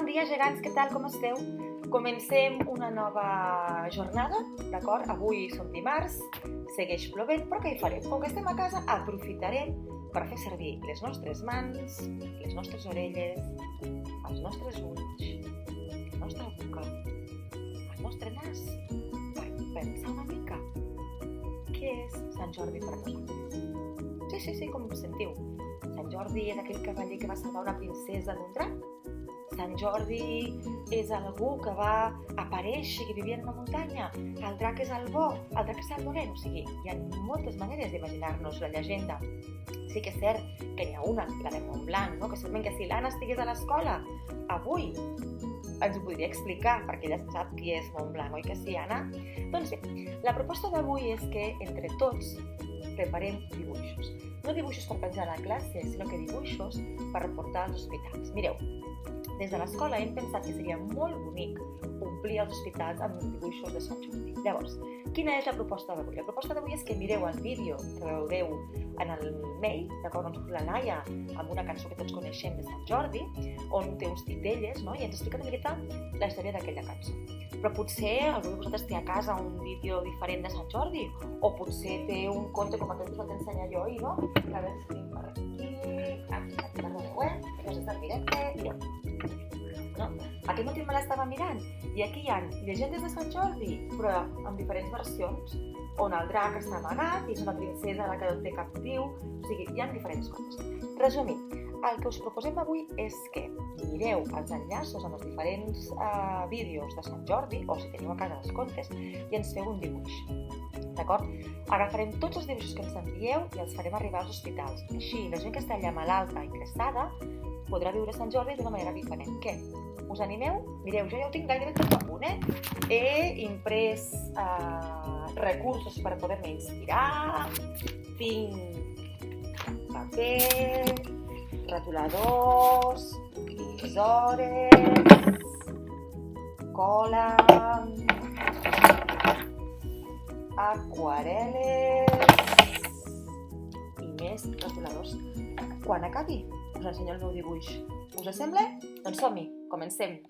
Bon dia, gegants, què tal, com esteu? Comencem una nova jornada, d'acord? Avui som dimarts, segueix plovent, però què hi farem? Com que estem a casa, aprofitarem per fer servir les nostres mans, les nostres orelles, els nostres ulls, la nostra boca, el nostre nas, per pensar una mica què és Sant Jordi per nosaltres. Sí, com ho sentiu. Sant Jordi és aquell cavaller que va salvar una princesa d'un drac? Sant Jordi és algú que va aparèixer, que vivia en una muntanya? El drac és el bo, el drac és el dolent? O sigui, hi ha moltes maneres d'imaginar-nos la llegenda. Sí que és cert que n'hi ha una, la de Montblanc, no? Que segurament que si l'Anna estigués a l'escola avui ens ho podria explicar, perquè ella sap qui és Montblanc, oi que sí, Anna? Doncs bé, la proposta d'avui és que entre tots preparem dibuixos. No dibuixos per penjar a la classe, sinó que dibuixos per portar als hospitals. Mireu, des de l'escola hem pensat que seria molt bonic omplir els hospitals amb dibuixos de Sant Jordi. Llavors, quina és la proposta d'avui? La proposta d'avui és que mireu el vídeo que veureu en el mail, d'acord, on surt la Laia amb una cançó que tots coneixem de Sant Jordi, on té uns titelles, no? I ens explica una miqueta la història d'aquella cançó. Però potser algú de vosaltres té a casa un vídeo diferent de Sant Jordi, o potser té un conte com aquest que us vaig ensenyar jo ahir, no? A veure si tenim per aquí, perdoneu, que no s'està directe, mireu. No? Aquest matí me l'estava mirant i aquí hi ha llegendes de Sant Jordi, però amb diferents versions, on el drac està amagat i és una princesa la que el té captiu, o sigui, hi ha diferents coses. Resumint, el que us proposem avui és que mireu els enllaços en els diferents vídeos de Sant Jordi, o si teniu a casa els contes, i ens feu un dibuix. D'acord? Agafarem tots els dibuixos que ens envieu i els farem arribar als hospitals. Així, la gent que està allà malalta i ingressada podrà viure Sant Jordi d'una manera diferent. Què? Us animeu? Mireu, jo ja ho tinc gairebé tot a punt, He imprès recursos per poder-me inspirar, tinc paper, retoladors, tisores, cola, aquarel·les i més retoladors. Quan acabi, us ensenyo el meu dibuix. Us sembla? Doncs som-hi, comencem!